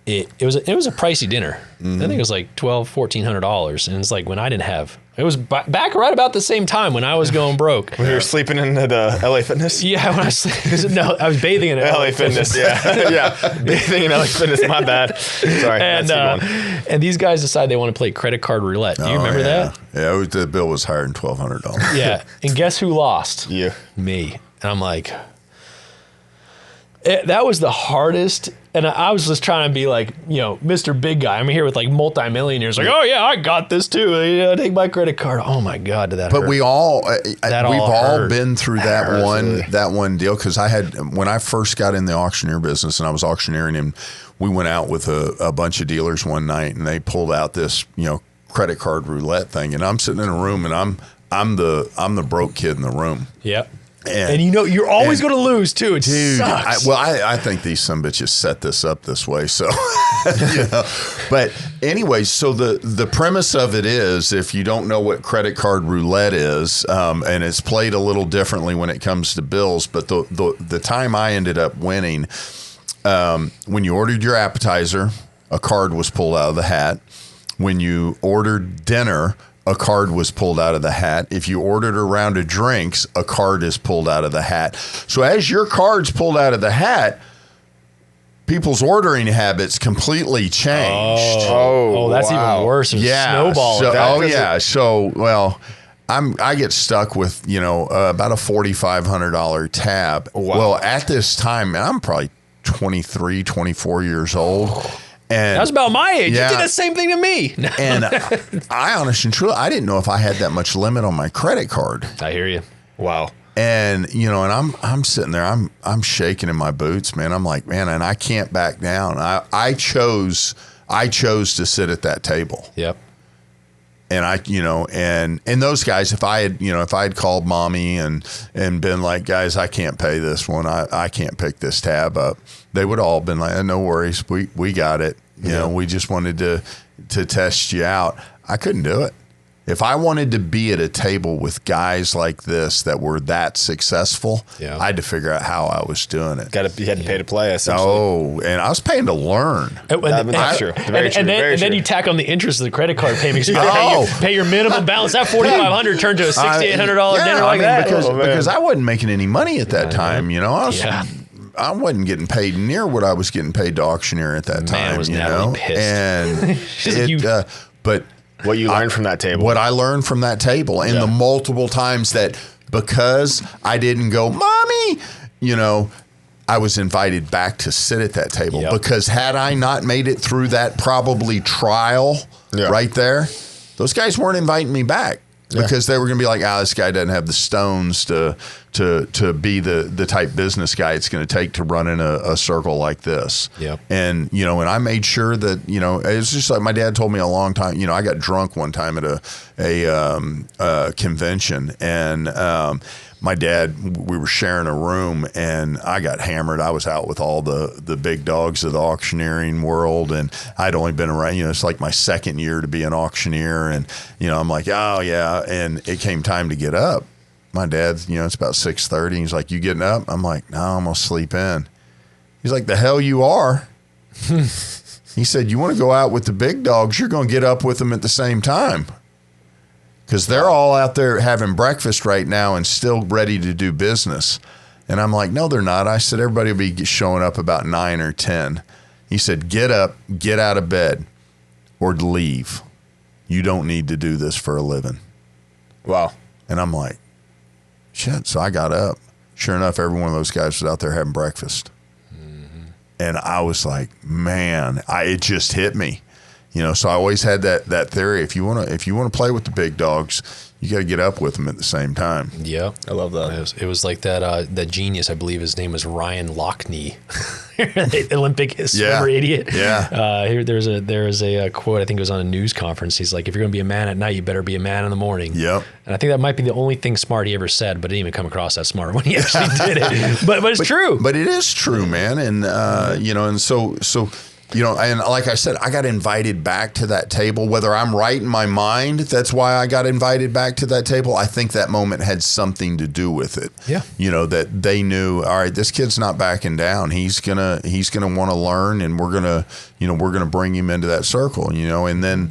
a pricey dinner. Mm-hmm. I think it was like $1,200-$1,400, and it's like when I didn't have. It was back right about the same time when I was going broke. When you were sleeping in the LA Fitness? Yeah, when I was bathing in LA Fitness. Yeah, bathing in LA Fitness. My bad. Sorry. And these guys decide they want to play credit card roulette. Do you remember that? Yeah, the bill was higher than $1,200. Yeah, and guess who lost? You. Me. And I'm like, That was the hardest. And I was just trying to be like, Mr. Big Guy. I'm here with like multimillionaires. Like, oh yeah, I got this too. Take my credit card. Oh my God, did that hurt? But we've all been through that one deal. Because when I first got in the auctioneer business and I was auctioneering, and we went out with a bunch of dealers one night, and they pulled out this, credit card roulette thing, and I'm sitting in a room, and I'm the broke kid in the room. Yep. And you're always going to lose too. It sucks. I think these sumbitches set this up this way. So, but anyways, so the premise of it is, if you don't know what credit card roulette is, and it's played a little differently when it comes to bills, but the time I ended up winning, when you ordered your appetizer, a card was pulled out of the hat. When you ordered dinner, a card was pulled out of the hat. If you ordered a round of drinks, a card is pulled out of the hat. So as your card's pulled out of the hat, people's ordering habits completely changed. Oh, that's even worse. Snowball. So, I get stuck with, about a $4,500 tab. Wow. Well, at this time, I'm probably 23, 24 years old. And that's about my age. You did the same thing to me. And I honestly and truly, I didn't know if I had that much limit on my credit card. I hear you. Wow. And and I'm sitting there, I'm shaking in my boots, man. I'm like, man, and I can't back down. I chose to sit at that table. Yep. And and those guys, if I had called mommy and been like, guys, I can't pay this one, I can't pick this tab up, they would all been like, no worries, we got it. We just wanted to test you out. I couldn't do it. If I wanted to be at a table with guys like this that were that successful, I had to figure out how I was doing it. You had to pay to play, essentially. Oh, and I was paying to learn. That's true. And then you tack on the interest of the credit card payment. So you got to pay your minimum balance. That $4,500 turned to a $6,800 dinner like that. Because I wasn't making any money at that time. I wasn't getting paid near what I was getting paid to auctioneer at that time. Was Natalie pissed. And but what you learned from that table. What I learned from that table, and the multiple times that, because I didn't go, mommy, I was invited back to sit at that table. Yep. Because had I not made it through that probably trial right there, those guys weren't inviting me back. Because they were going to be like, this guy doesn't have the stones to be the type business guy it's going to take to run in a circle like this. Yep. And, and I made sure that, it's just like my dad told me a long time, I got drunk one time at a convention, and my dad, we were sharing a room, and I got hammered. I was out with all the big dogs of the auctioneering world, and I'd only been around, it's like my second year to be an auctioneer. And, I'm like, oh yeah. And it came time to get up. My dad's, it's about 6:30. He's like, you getting up? I'm like, no, I'm going to sleep in. He's like, the hell you are. He said, you want to go out with the big dogs, you're going to get up with them at the same time. Because they're all out there having breakfast right now and still ready to do business. And I'm like, no, they're not. I said, everybody will be showing up about 9 or 10. He said, get up, get out of bed, or leave. You don't need to do this for a living. Wow. And I'm like, shit. So I got up. Sure enough, every one of those guys was out there having breakfast. Mm-hmm. And I was like, man, it just hit me. So I always had that theory. If you want to play with the big dogs, you got to get up with them at the same time. Yeah, I love that. It was like that genius. I believe his name was Ryan Lochte, the Olympic swimmer idiot. Yeah. There is a quote. I think it was on a news conference. He's like, "If you're going to be a man at night, you better be a man in the morning." Yep. And I think that might be the only thing smart he ever said, but it didn't even come across that smart when he actually did it. But it's true. But it is true, man. And and so. And like I said, I got invited back to that table. Whether I'm right in my mind, that's why I got invited back to that table. I think that moment had something to do with it. Yeah. That they knew, all right, this kid's not backing down. He's gonna want to learn, and we're gonna bring him into that circle. And then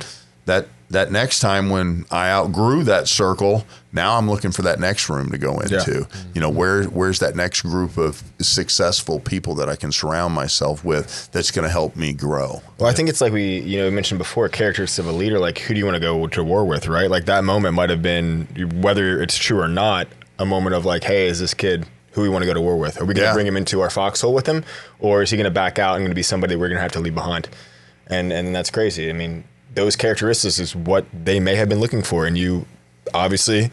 that next time when I outgrew that circle, now I'm looking for that next room to go into. Yeah. Where's that next group of successful people that I can surround myself with that's going to help me grow? Well, I think it's like we mentioned before, characteristics of a leader, like who do you want to go to war with, right? Like that moment might have been, whether it's true or not, a moment of like, hey, is this kid who we want to go to war with. Are we going to bring him into our foxhole with him, or is he going to back out and going to be somebody we're going to have to leave behind? And that's crazy. I mean, those characteristics is what they may have been looking for, and you obviously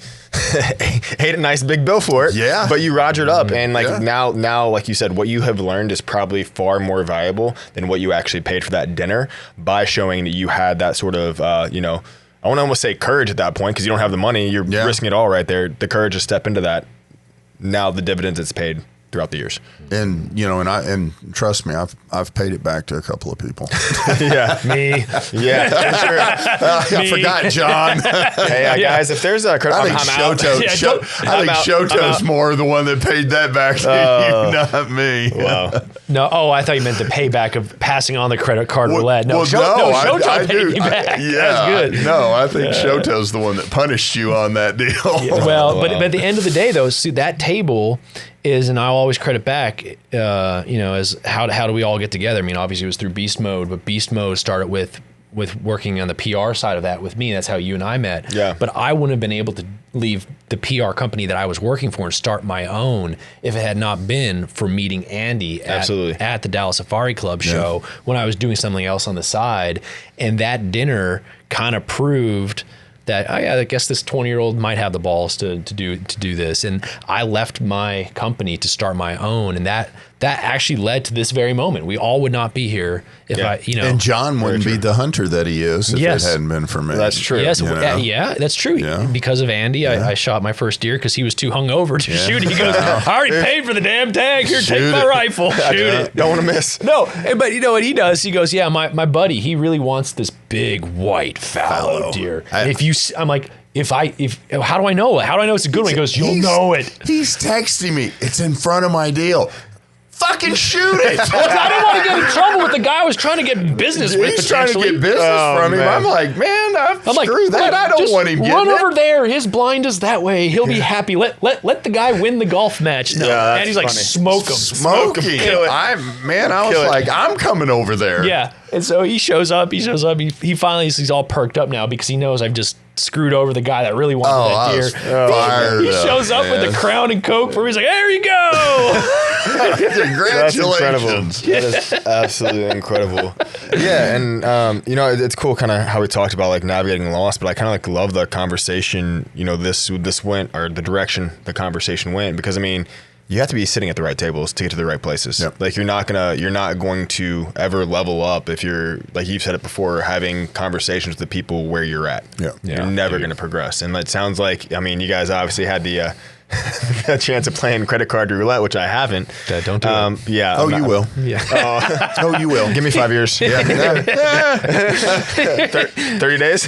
ate a nice big bill for it. Yeah. But you rogered up, and now, like you said, what you have learned is probably far more valuable than what you actually paid for that dinner by showing that you had that sort of, I want to almost say courage at that point, because you don't have the money. You're risking it all right there. The courage to step into that. Now the dividends it's paid throughout the years. And and trust me, I've paid it back to a couple of people. Yeah. Me. Yeah, for sure. I forgot, John. Hey, guys, if there's a credit, I think Shoto's more the one that paid that back to you, not me. Wow. No, I thought you meant the payback of passing on the credit card roulette. No, Shoto I paid do. me back. Yeah, That's good. No, I think Shoto's the one that punished you on that deal. Well, but at the end of the day, though, see, that table is, and I'll always credit back, as how do we all get together? I mean, obviously it was through Beast Mode, but Beast Mode started with working on the PR side of that with me. That's how you and I met. Yeah. But I wouldn't have been able to leave the PR company that I was working for and start my own if it had not been for meeting Andy at the Dallas Safari Club show when I was doing something else on the side. And that dinner kind of proved that I guess this 20-year-old might have the balls to do this. And I left my company to start my own, and that actually led to this very moment. We all would not be here if And John wouldn't be the hunter that he is if it hadn't been for me. That's true. Yes, that's true. Yeah. Because of Andy, I shot my first deer because he was too hungover to shoot it. He goes, I already paid for the damn tag. Here, take my rifle. Shoot it. Don't want to miss. No, but you know what he does? He goes, my buddy, he really wants this big white fallow deer. I'm like, how do I know? How do I know it's a good one? He goes, you'll know it. He's texting me. It's in front of my deal. Fucking shoot it. I didn't want to get in trouble with the guy I was trying to get business with. He's trying to get business from him. I'm like, man, screw that. I don't want him getting run over there. His blind is that way. He'll be happy. Let the guy win the golf match. No, and he's like, funny. smoke him. Kill it. I was like, I'm coming over there. Yeah. And so he shows up. He finally, he's all perked up now because he knows I've just screwed over the guy that really wanted that deer. He shows up with the Crown and Coke for me. He's like, there you go. Congratulations. That is absolutely incredible. Yeah, and it's cool kind of how we talked about like navigating loss, but I kind of like love the conversation, this went, or the direction the conversation went, because I mean, you have to be sitting at the right tables to get to the right places. Yep. Like you're not going to ever level up if you're, like you've said it before, having conversations with the people where you're at. Yeah. You're never going to progress. And it sounds like, I mean, you guys obviously had the a chance of playing credit card roulette, which I haven't. Don't do it. Yeah. Oh, you will. Yeah. Oh, you will. Give me 5 years. Yeah. 30 days.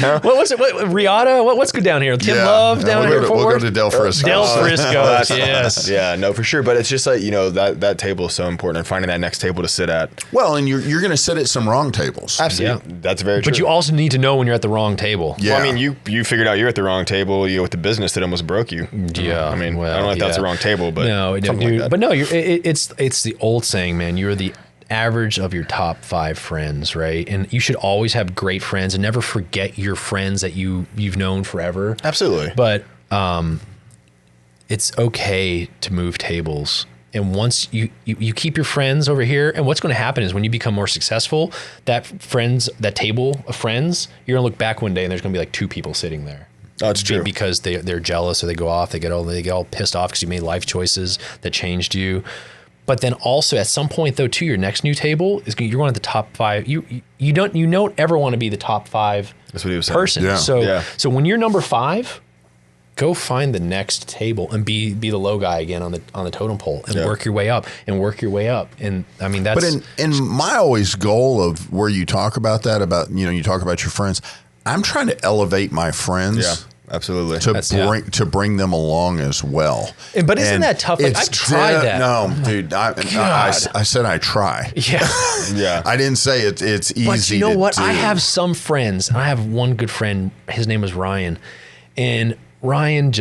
No? What's it? Riata? What's good down here? Tim Love down here. We'll go to Del Frisco. Del Frisco. Yes. Yeah. No, for sure. But it's just like that table is so important, and finding that next table to sit at. Well, and you're going to sit at some wrong tables. Absolutely. Yeah. That's very true. But you also need to know when you're at the wrong table. Yeah. Well, I mean, you figured out you're at the wrong table. With the business that almost broke you. Yeah. I mean, I don't know if that's the wrong table, but no, something like that. But no, it's the old saying, man. You're the average of your top 5 friends, right? And you should always have great friends and never forget your friends that you've known forever. Absolutely. But it's okay to move tables. And once you keep your friends over here, and what's going to happen is when you become more successful, that table of friends, you're going to look back one day and there's going to be like 2 people sitting there. Oh, it's true. Because they're jealous, or they go off, they get all pissed off because you made life choices that changed you. But then also at some point though, too, your next new table is you're one of the top 5. You don't ever want to be the top 5 That's what he was saying. person. Yeah. So when you're number 5, go find the next table and be the low guy again on the totem pole and work your way up and work your way up. And I mean that's. But in my always goal of where you talk about that you talk about your friends, I'm trying to elevate my friends. Yeah. Absolutely. To bring them along as well. But isn't that tough? Like, I've tried that. No, dude. I said I try. Yeah. Yeah. I didn't say it's easy. But you know what? Do. I have some friends. I have one good friend. His name was Ryan. And Ryan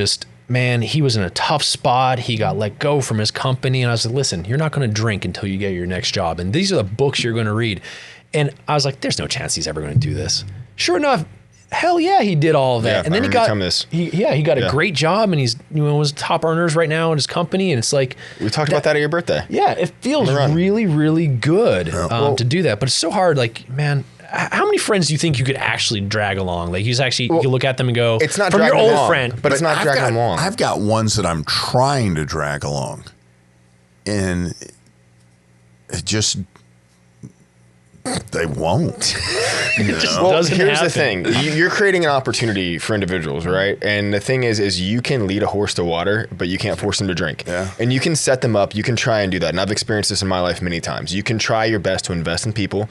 he was in a tough spot. He got let go from his company. And I was like, listen, you're not going to drink until you get your next job. And these are the books you're going to read. And I was like, there's no chance he's ever going to do this. Sure enough, hell yeah, he did all of that. Yeah, And then I he remember got, telling me this. he got a great job, and he's, was top earners right now in his company. And it's like, We talked about that at your birthday. yeah, it feels really, really good to do that. But it's so hard. Like, man, how many friends do you think you could actually drag along? Like, you look at them and go, it's not from your dragging old them along, friend. but it's not dragging them along. I've got ones that I'm trying to drag along, and it just, they won't. Well, here's the thing. You're creating an opportunity for individuals, right? And the thing is you can lead a horse to water, but you can't force them to drink. Yeah. And you can set them up. You can try and do that. And I've experienced this in my life many times. You can try your best to invest in people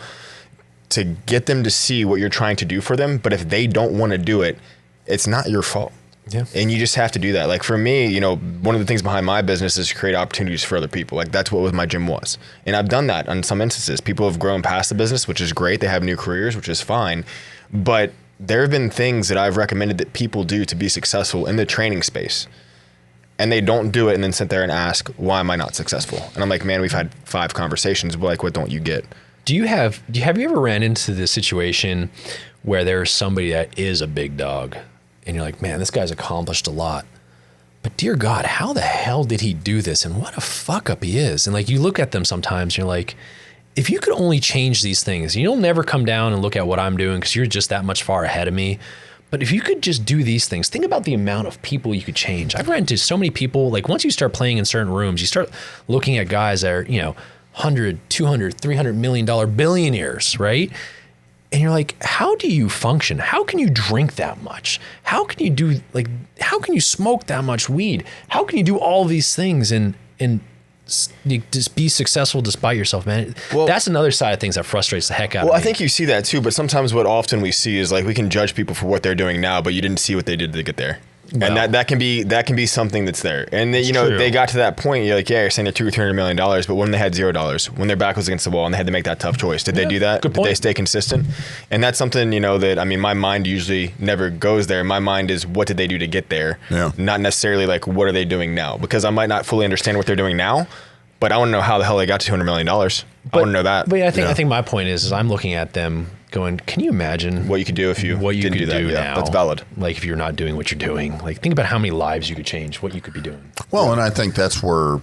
to get them to see what you're trying to do for them. But if they don't want to do it, it's not your fault. Yeah. And you just have to do that. Like for me, one of the things behind my business is to create opportunities for other people. Like that's what my gym was. And I've done that on some instances. People have grown past the business, which is great. They have new careers, which is fine. But there have been things that I've recommended that people do to be successful in the training space. And they don't do it and then sit there and ask, why am I not successful? And I'm like, man, we've had 5 conversations. But like, what don't you get? Have you ever ran into the situation where there's somebody that is a big dog and you're like, man, this guy's accomplished a lot, but dear God, how the hell did he do this? And what a fuck up he is. And like, you look at them sometimes and you're like, if you could only change these things, you'll never come down and look at what I'm doing because you're just that much far ahead of me. But if you could just do these things, think about the amount of people you could change. I've run into so many people, like once you start playing in certain rooms, you start looking at guys that are, $100, $200, $300 million billionaires, right? And you're like, how do you function? How can you drink that much? How can you smoke that much weed? How can you do all these things and just be successful despite yourself, man? Well, that's another side of things that frustrates the heck out of me. Well, I think you see that too, but sometimes what often we see is like we can judge people for what they're doing now, but you didn't see what they did to get there. Well, and that can be something that's there. And then, they got to that point. You're like, yeah, you're saying they're $200 or $300 million, but when they had $0, when their back was against the wall and they had to make that tough choice, did they do that? Good point. Did they stay consistent? And that's something, that my mind usually never goes there. My mind is, what did they do to get there? Yeah. Not necessarily like, what are they doing now? Because I might not fully understand what they're doing now, but I want to know how the hell they got to $200 million. I want to know that. But I think my point is I'm looking at them going, can you imagine what you could do if you didn't do that? Now? That's valid. Like if you're not doing what you're doing, like think about how many lives you could change, what you could be doing. Well, and I think that's where,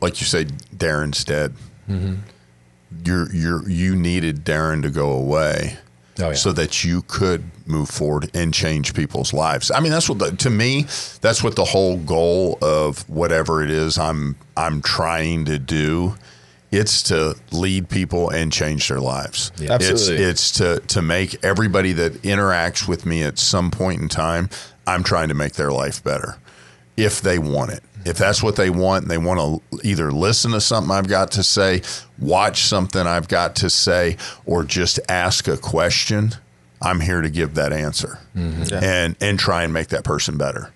like you say, Darren's dead. Mm-hmm. You needed Darren to go away. Oh, yeah. So that you could move forward and change people's lives. I mean, that's what to me, that's what the whole goal of whatever it is I'm trying to do. It's to lead people and change their lives. Yeah. Absolutely. It's to make everybody that interacts with me at some point in time, I'm trying to make their life better if they want it. If that's what they want, and they want to either listen to something I've got to say, watch something I've got to say, or just ask a question, I'm here to give that answer and try and make that person better.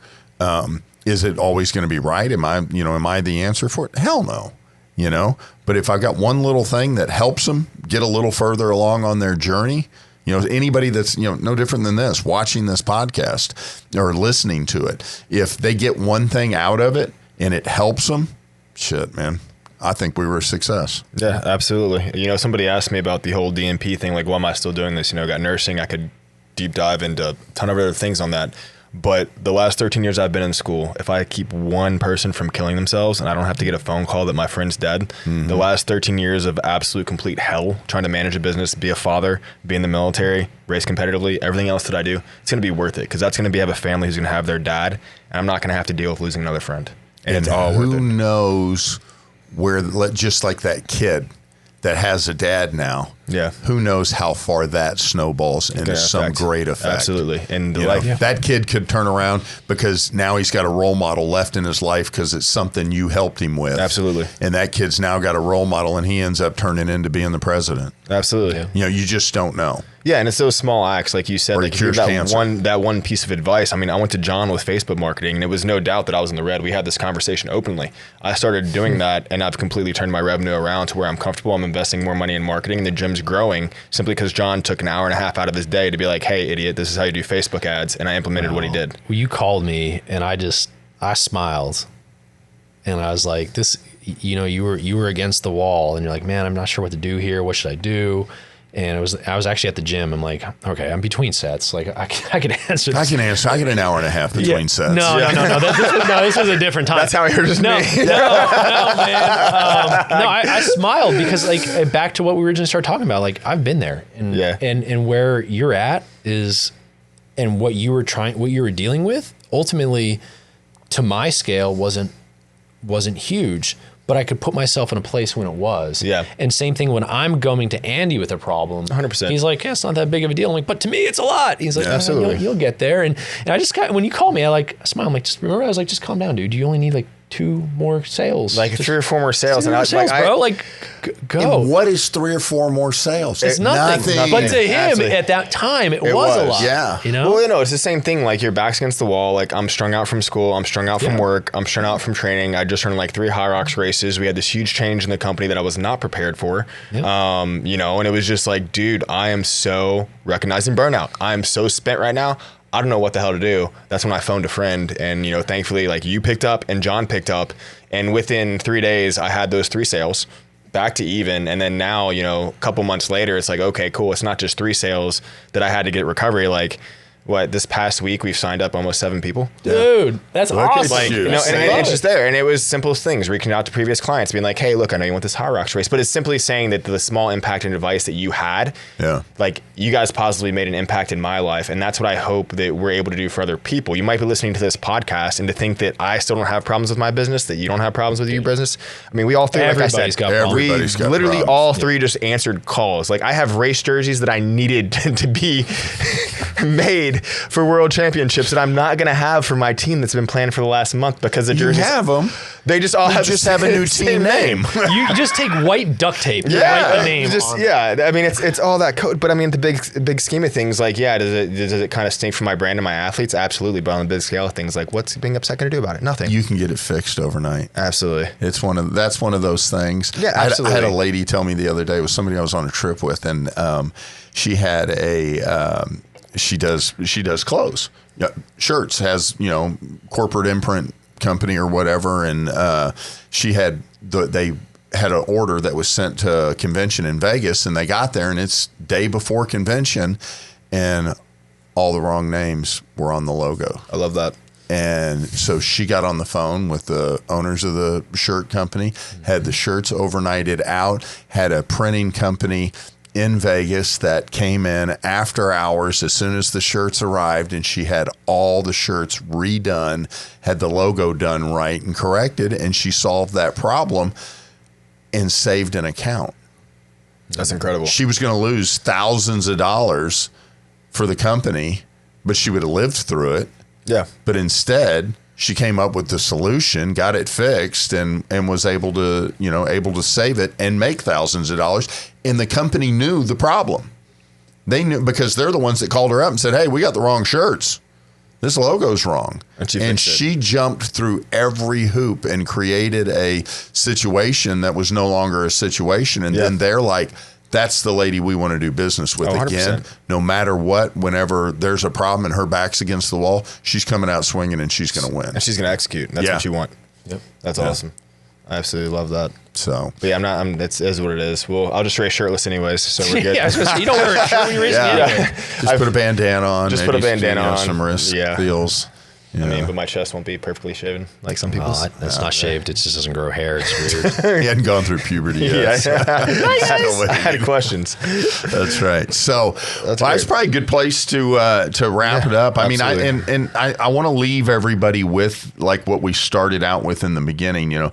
Is it always going to be right? Am I the answer for it? Hell no. But if I've got one little thing that helps them get a little further along on their journey, anybody that's, no different than this, watching this podcast or listening to it, if they get one thing out of it and it helps them, shit, man, I think we were a success. Yeah, absolutely. Somebody asked me about the whole DMP thing, like, why am I still doing this? Got nursing. I could deep dive into a ton of other things on that. But the last 13 years I've been in school, if I keep one person from killing themselves and I don't have to get a phone call that my friend's dead, the last 13 years of absolute complete hell, trying to manage a business, be a father, be in the military, race competitively, everything else that I do, it's going to be worth it because that's going to have a family who's going to have their dad, and I'm not going to have to deal with losing another friend. And it's all worth it. Who knows where, just like that kid that has a dad now. Yeah. Who knows how far that snowballs into some great effect. Absolutely. And that kid could turn around because now he's got a role model left in his life because it's something you helped him with. Absolutely. And that kid's now got a role model and he ends up turning into being the president. Absolutely. You just don't know. Yeah, and it's those small acts, like you said, Or like cures cancer. that one piece of advice. I mean, I went to John with Facebook marketing, and it was no doubt that I was in the red. We had this conversation openly. I started doing that, and I've completely turned my revenue around to where I'm comfortable. I'm investing more money in marketing, and the gym's growing simply because John took an hour and a half out of his day to be like, "Hey, idiot, this is how you do Facebook ads," and I implemented what he did. Well, you called me, and I smiled, and I was like, "This, you were against the wall, and you're like, man, I'm not sure what to do here. What should I do?" And I was actually at the gym. I'm like, okay, I'm between sets. Like I can answer this. I can answer. I get an hour and a half between sets. No. This was a different time. That's how I heard his name. No, man. I smiled because like back to what we originally started talking about. Like I've been there, and where you're at is, and what you were dealing with, ultimately, to my scale, wasn't huge. But I could put myself in a place when it was. Yeah. And same thing when I'm going to Andy with a problem. 100%. He's like, yeah, it's not that big of a deal. I'm like, but to me, it's a lot. He's like, absolutely. You'll get there. And I just when you call me, I smile. I'm like, just remember, I was like, just calm down, dude. You only need like 2 more sales. Like just 3 or 4 more sales. And I was like, bro, go. And what is 3 or 4 more sales? It's nothing. But to him, Absolutely. at that time, it was a lot. Yeah. You know? Well, it's the same thing. Like your back's against the wall. Like I'm strung out from school. I'm strung out from work. I'm strung out from training. I just ran like 3 High Rocks races. We had this huge change in the company that I was not prepared for. Yep. And it was just like, dude, I am so recognizing burnout. I am so spent right now. I don't know what the hell to do. That's when I phoned a friend, and thankfully, like you picked up and John picked up, and within 3 days, I had those 3 sales back to even. And then now, a couple months later, it's like, okay, cool. It's not just 3 sales that I had to get recovery. Like, this past week we've signed up almost 7 people. Dude, that's awesome. Like, and it's just there. And it was simple things, reaching out to previous clients, being like, hey, look, I know you want this High Rocks race, but it's simply saying that the small impact and advice that you had, like you guys positively made an impact in my life. And that's what I hope that we're able to do for other people. You might be listening to this podcast and to think that I still don't have problems with my business, that you don't have problems with your business. I mean, we all 3, like I said, Everybody's got literally problems. all 3 just answered calls. Like I have race jerseys that I needed to be made for World Championships that I'm not going to have for my team that's been planned for the last month because the jerseys. You have them. They just all have a new team name. You just take white duct tape. Write the name. I mean, it's all that code. But I mean, the big scheme of things, like, does it kind of stink for my brand and my athletes? Absolutely. But on the big scale of things, like, what's being upset going to do about it? Nothing. You can get it fixed overnight. Absolutely. That's one of those things. Yeah, absolutely. I had a lady tell me the other day, it was somebody I was on a trip with, and she had she does clothes, shirts, has corporate imprint company or whatever, and they had an order that was sent to a convention in Vegas, and they got there, and it's day before convention, and all the wrong names were on the logo. I love that. And so she got on the phone with the owners of the shirt company, had the shirts overnighted out, had a printing company in Vegas that came in after hours as soon as the shirts arrived, and she had all the shirts redone, had the logo done right and corrected, and she solved that problem and saved an account. That's incredible. She was going to lose thousands of dollars for the company, but she would have lived through it. Yeah. But instead, she came up with the solution, got it fixed, and was able to save it and make thousands of dollars. And the company knew the problem. They knew because they're the ones that called her up and said, "Hey, we got the wrong shirts. This logo's wrong." And she jumped through every hoop and created a situation that was no longer a situation. And then they're like, that's the lady we want to do business with again. No matter what, whenever there's a problem and her back's against the wall, she's coming out swinging and she's going to win. And she's going to execute. And that's what you want. Yep. That's awesome. I absolutely love that. So, but yeah, it is what it is. Well, I'll just race shirtless anyways, so we're good. I was gonna say, you don't wear a shirt when you're racing anyway. Just put a bandana on. Just put a bandana on. Some wrist feels. I mean, but my chest won't be perfectly shaven like some people's. It's not shaved. It just doesn't grow hair. It's weird. He hadn't gone through puberty yet. I had questions. That's right. So that's probably a good place to wrap it up. I mean, I want to leave everybody with like what we started out with in the beginning.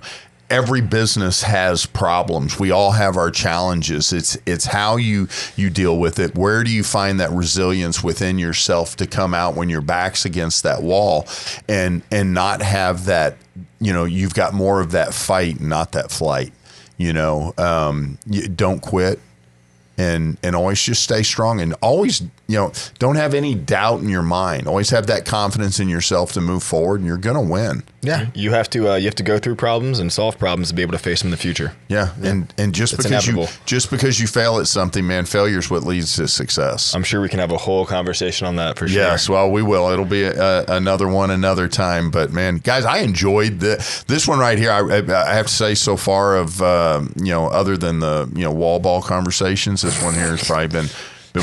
Every business has problems. We all have our challenges. It's how you deal with it. Where do you find that resilience within yourself to come out when your back's against that wall and not have that, you've got more of that fight, not that flight. You don't quit and always just stay strong and always don't have any doubt in your mind. Always have that confidence in yourself to move forward, and you're going to win. Yeah, you have to go through problems and solve problems to be able to face them in the future. Yeah, and just because you fail at something, man, failure is what leads to success. I'm sure we can have a whole conversation on that for sure. Yes, well, we will. It'll be another one another time. But man, guys, I enjoyed this one right here. I have to say, so far of other than the wall ball conversations, this one here has probably been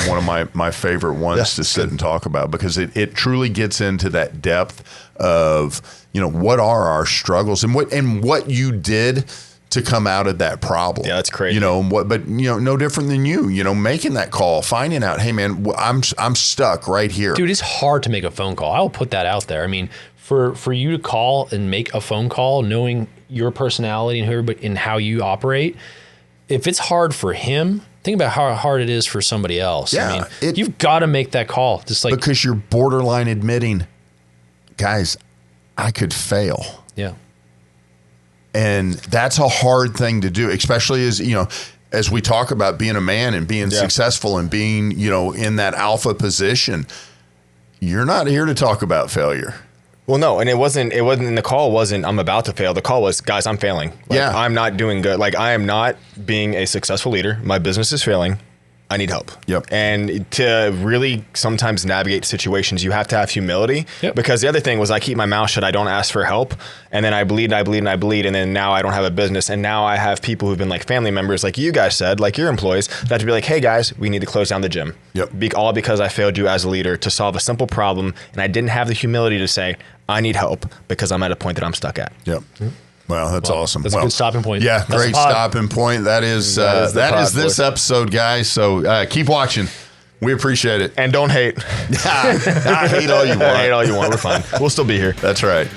one of my favorite ones to sit and talk about, because it truly gets into that depth of what are our struggles and what you did to come out of that problem. Yeah, that's crazy. But no different than you making that call, finding out, hey man, I'm stuck right here. Dude, it's hard to make a phone call. I will put that out there. I mean, for you to call and make a phone call, knowing your personality and how you operate, if it's hard for him, think about how hard it is for somebody else. Yeah, I mean, you've got to make that call. Just like, because you're borderline admitting, guys, I could fail. Yeah. And that's a hard thing to do, especially as we talk about being a man and being successful and being, in that alpha position. You're not here to talk about failure. Well, no, and it wasn't, the call wasn't, I'm about to fail. The call was, guys, I'm failing. I'm not doing good. I am not being a successful leader. My business is failing. I need help. Yep. And to really sometimes navigate situations, you have to have humility. Yep. Because the other thing was, I keep my mouth shut. I don't ask for help. And then I bleed. And then now I don't have a business. And now I have people who've been family members, like you guys said, like your employees, that have to be like, hey guys, we need to close down the gym. Yep. All because I failed you as a leader to solve a simple problem. And I didn't have the humility to say, I need help because I'm at a point that I'm stuck at. Yep. Well, that's awesome. That's a good stopping point. Yeah, That's great stopping point. That is this episode, guys. So keep watching. We appreciate it. And don't hate. Hate all you want. Hate all you want. We're fine. We'll still be here. That's right.